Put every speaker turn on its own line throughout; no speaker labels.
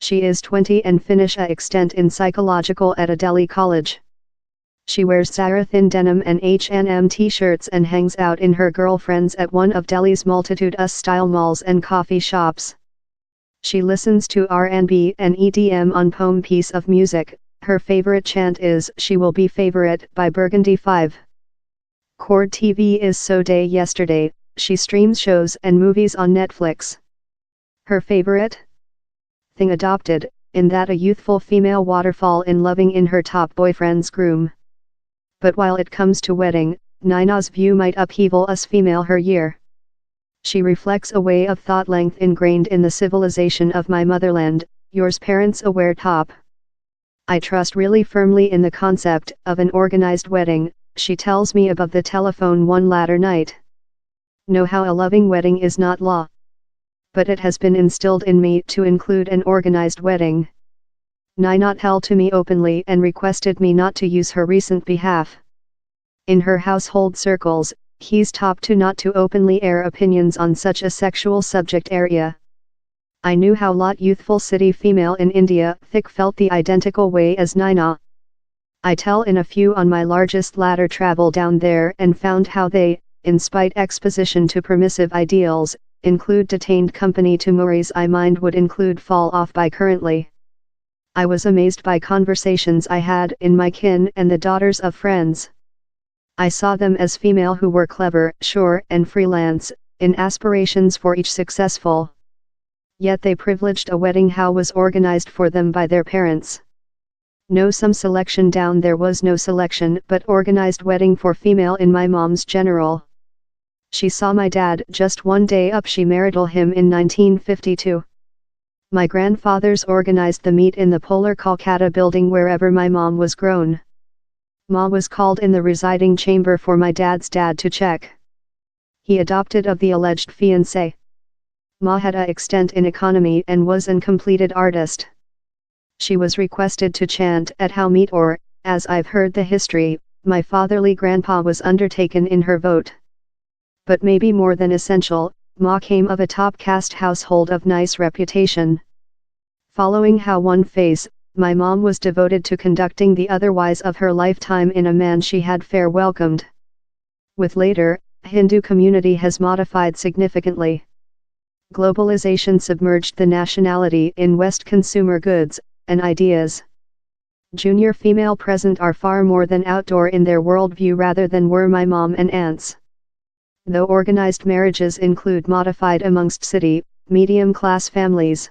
She is 20 and finish a extent in psychological at a Delhi college. She wears Zara thin denim and H&M t-shirts and hangs out in her girlfriends at one of Delhi's multitude style malls and coffee shops. She listens to R&B and EDM on Poem piece of music. Her favorite chant is "She Will Be Favorite" by Burgundy 5. Cord TV is so day yesterday. She streams shows and movies on Netflix. Her favorite thing adopted, in that a youthful female waterfall in loving in her top boyfriend's groom. But while it comes to wedding, Naina's view might upheaval us female her year. She reflects a way of thought length ingrained in the civilization of my motherland, yours parents aware top. I trust really firmly in the concept of an organized wedding, she tells me above the telephone one latter night. Know how a loving wedding is not law. But it has been instilled in me to include an organized wedding. Naina held to me openly and requested me not to use her recent behalf. In her household circles, he's top to not to openly air opinions on such a sexual subject area. I knew how lot youthful city female in India thick felt the identical way as Naina. I tell in a few on my largest ladder travel down there and found how they, in spite exposition to permissive ideals, include detained company to mores I mind would include fall off by currently. I was amazed by conversations I had in my kin and the daughters of friends. I saw them as female who were clever, sure and freelance, in aspirations for each successful. Yet they privileged a wedding how was organized for them by their parents. No some selection down there was no selection but organized wedding for female in my mom's general. She saw my dad just one day up she marital him in 1952. My grandfathers organized the meet in the Polar Kolkata building wherever my mom was grown. Ma was called in the residing chamber for my dad's dad to check. He adopted of the alleged fiancé. Ma had a extent in economy and was an completed artist. She was requested to chant at how meet or, as I've heard the history, my fatherly grandpa was undertaken in her vote. But maybe more than essential, Ma came of a top caste household of nice reputation. Following how one phase, my mom was devoted to conducting the otherwise of her lifetime in a man she had fair welcomed. With later, Hindu community has modified significantly. Globalization submerged the nationality in West consumer goods and ideas. Junior female present are far more than outdoor in their worldview rather than were my mom and aunts. Though organized marriages include modified amongst city, medium-class families.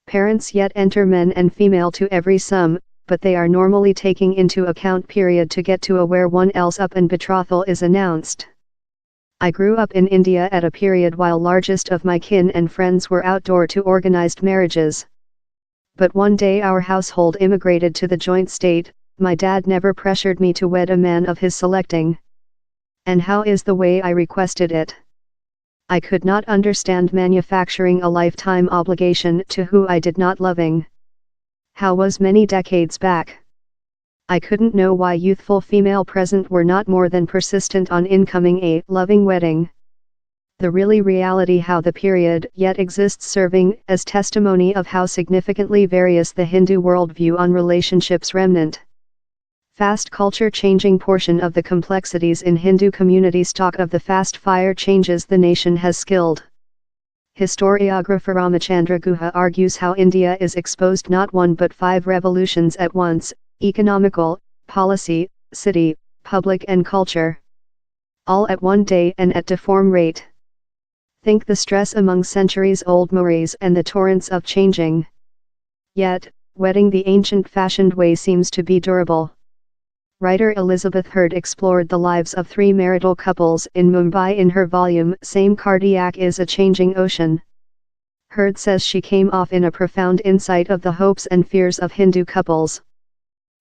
Parents yet enter men and female to every sum, but they are normally taking into account period to get to a where one else up and betrothal is announced. I grew up in India at a period while largest of my kin and friends were outdoor to organized marriages. But one day our household immigrated to the joint state, my dad never pressured me to wed a man of his selecting. And how is the way I requested it? I could not understand manufacturing a lifetime obligation to who I did not loving. How was many decades back? I couldn't know why youthful female present were not more than persistent on incoming a loving wedding. The really reality how the period yet exists serving as testimony of how significantly various the Hindu worldview on relationships remnant. Fast culture changing portion of the complexities in Hindu communities talk of the fast fire changes the nation has skilled. Historiographer Ramachandra Guha argues how India is exposed not one but 5 revolutions at once, economical, policy, city, public and culture. All at one day and at deform rate. Think the stress among centuries-old mores and the torrents of changing. Yet, wedding the ancient fashioned way seems to be durable. Writer Elizabeth Hurd explored the lives of 3 marital couples in Mumbai in her volume Same Cardiac is a Changing Ocean. Hurd says she came off in a profound insight of the hopes and fears of Hindu couples.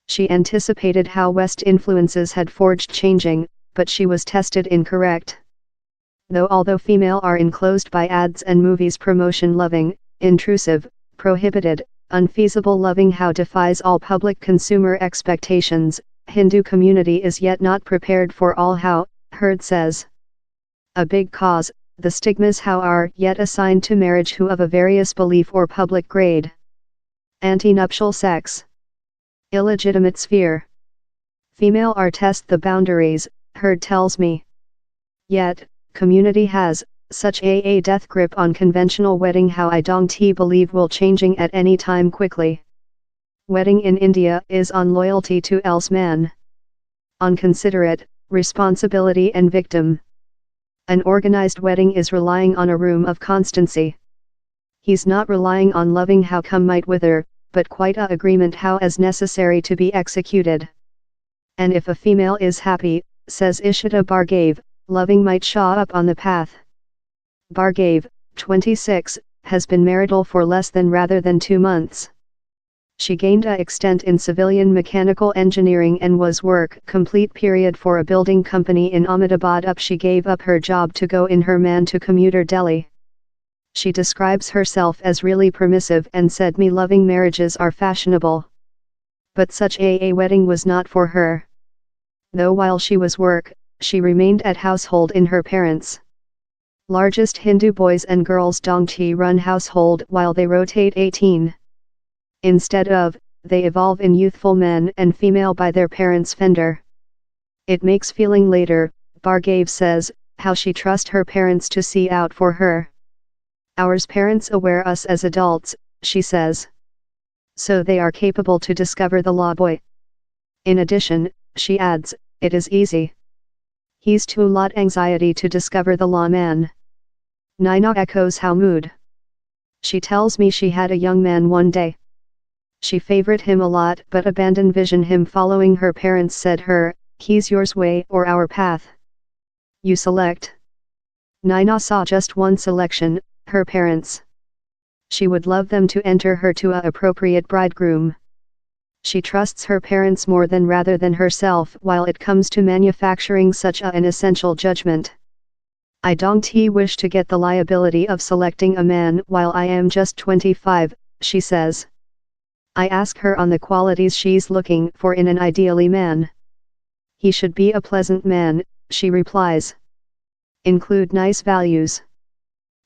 She anticipated how West influences had forged changing, but she was tested incorrect. Although female are enclosed by ads and movies promotion loving, intrusive, prohibited, unfeasible loving how defies all public consumer expectations, Hindu community is yet not prepared for all how, Hurd says. A big cause, the stigmas how are yet assigned to marriage who of a various belief or public grade. Antenuptial sex. Illegitimate sphere. Female are test the boundaries, Herd tells me. Yet, community has such a death grip on conventional wedding how I don't believe will changing at any time quickly. Wedding in India is on loyalty to else man. On considerate, responsibility and victim. An organized wedding is relying on a room of constancy. He's not relying on loving how come might wither, but quite a agreement how as necessary to be executed. And if a female is happy, says Ishita Bhargave, loving might show up on the path. Bhargave, 26, has been marital for less than rather than 2 months. She gained a extent in civilian mechanical engineering and was work complete period for a building company in Ahmedabad up she gave up her job to go in her man to commuter Delhi. She describes herself as really permissive and said me loving marriages are fashionable. But such a wedding was not for her. Though while she was work, she remained at household in her parents' largest Hindu boys and girls dongti run household while they rotate 18. Instead of, they evolve in youthful men and female by their parents' fender. It makes feeling later, Bhargave says, how she trust her parents to see out for her. Ours parents aware us as adults, she says. So they are capable to discover the law boy. In addition, she adds, it is easy. He's too lot anxiety to discover the law man. Naina echoes how mood. She tells me she had a young man one day. She favored him a lot but abandoned vision him following her parents said her, he's yours way or our path. You select. Naina saw just one selection, her parents. She would love them to enter her to a appropriate bridegroom. She trusts her parents more than rather than herself while it comes to manufacturing such an essential judgment. I don't wish to get the liability of selecting a man while I am just 25, she says. I ask her on the qualities she's looking for in an ideally man. He should be a pleasant man, she replies. Include nice values.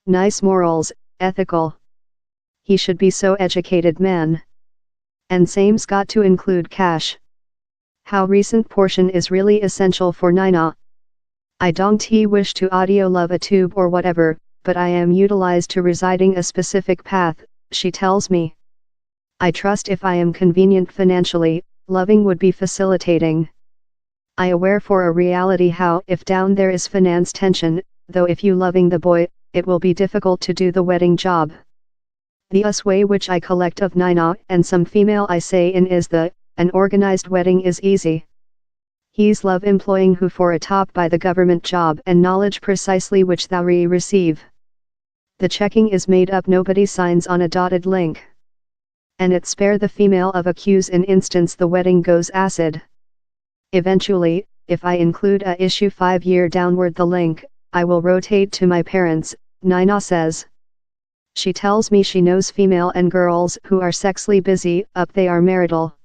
Nice morals, ethical. He should be so educated man. And same's got to include cash. How recent portion is really essential for Naina. I don't wish to audio love a tube or whatever, but I am utilized to residing a specific path, she tells me. I trust if I am convenient financially, loving would be facilitating. I aware for a reality how if down there is finance tension, though if you loving the boy, it will be difficult to do the wedding job. The way which I collect of Naina and some female I say in is an organized wedding is easy. He's love employing who for a top by the government job and knowledge precisely which thou receive. The checking is made up nobody signs on a dotted link. And it spare the female of accuse in instance the wedding goes acid. Eventually, if I include a issue 5-year downward the link, I will rotate to my parents, Naina says. She tells me she knows female and girls who are sexually busy up they are marital.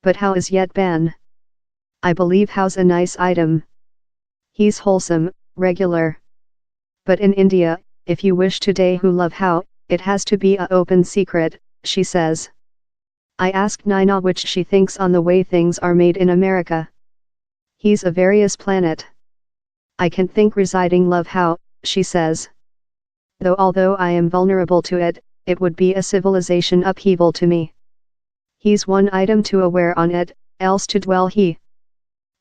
But how is yet Ben? I believe how's a nice item. He's wholesome, regular. But in India, if you wish today who love how, it has to be a open secret, she says. I asked Naina which she thinks on the way things are made in America. He's a various planet. I can think residing love how, she says. Though although I am vulnerable to it, it would be a civilization upheaval to me. He's one item to aware on it, else to dwell he.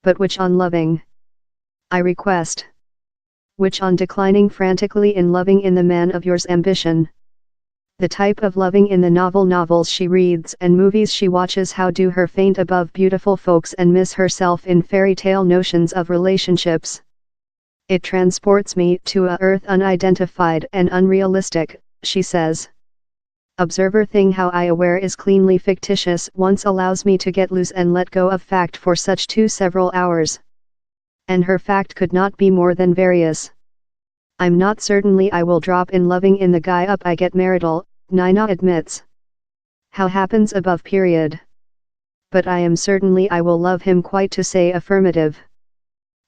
But which on loving? I request. Which on declining frantically in loving in the man of yours ambition? The type of loving in the novels she reads and movies she watches how do her faint above beautiful folks and miss herself in fairy tale notions of relationships. It transports me to a earth unidentified and unrealistic, she says. Observer thing how I aware is cleanly fictitious once allows me to get loose and let go of fact for such 2 several hours. And her fact could not be more than various. I'm not certainly I will drop in loving in the guy up I get marital, Naina admits. How happens above period. But I am certainly I will love him quite to say affirmative.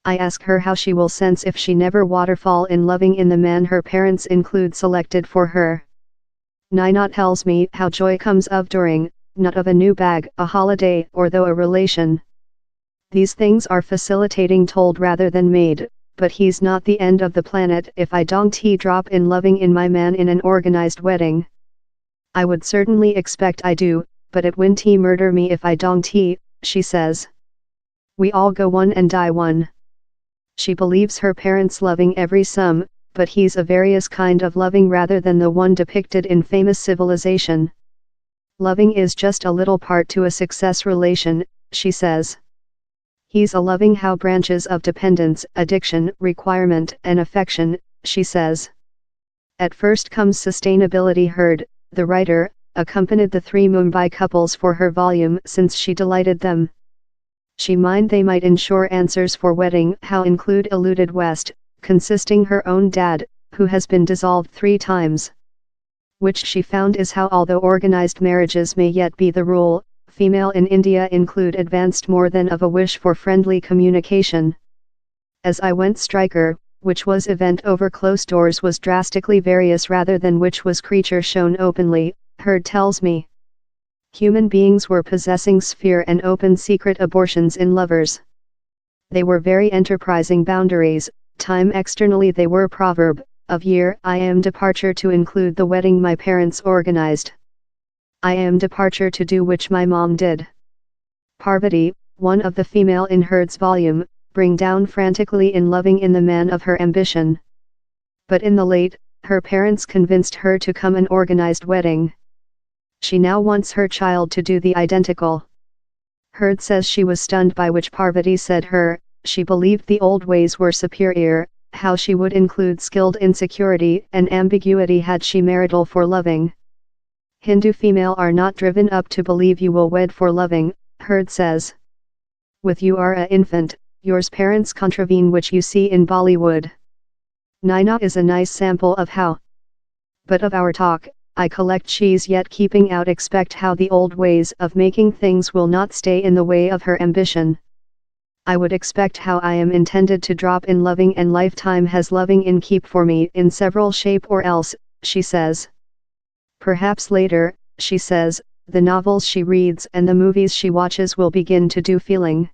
I ask her how she will sense if she never waterfall in loving in the man her parents include selected for her. Nina tells me how joy comes of during, not of a new bag, a holiday, or though a relation. These things are facilitating told rather than made, but he's not the end of the planet if I don't drop in loving in my man in an organized wedding. I would certainly expect I do, but it wouldn't murder me if I don't, she says. We all go one and die one. She believes her parents loving every some, but he's a various kind of loving rather than the one depicted in famous civilization. Loving is just a little part to a success relation, she says. He's a loving how branches of dependence, addiction, requirement, and affection, she says. At first comes sustainability. Heard, the writer, accompanied the three Mumbai couples for her volume since she delighted them. She mind they might ensure answers for wedding how include eluded West, consisting her own dad, who has been dissolved 3 times. Which she found is how although organized marriages may yet be the rule, female in India include advanced more than of a wish for friendly communication. As I went striker, which was event over closed doors was drastically various rather than which was creature shown openly, Heard tells me. Human beings were possessing sphere and open secret abortions in lovers. They were very enterprising boundaries, time externally they were proverb, of year I am departure to include the wedding my parents organized. I am departure to do which my mom did. Parvati, one of the female in Heard's volume, bring down frantically in loving in the man of her ambition. But in the late, her parents convinced her to come an organized wedding. She now wants her child to do the identical. Heard says she was stunned by which Parvati said her, she believed the old ways were superior, how she would include skilled insecurity and ambiguity had she marital for loving. Hindu female are not driven up to believe you will wed for loving, Heard says. With you are a infant, yours parents contravene which you see in Bollywood. Nina is a nice sample of how. But of our talk, I collect cheese yet keeping out expect how the old ways of making things will not stay in the way of her ambition. I would expect how I am intended to drop in loving and lifetime has loving in keep for me in several shape or else, she says. Perhaps later, she says, the novels she reads and the movies she watches will begin to do feeling.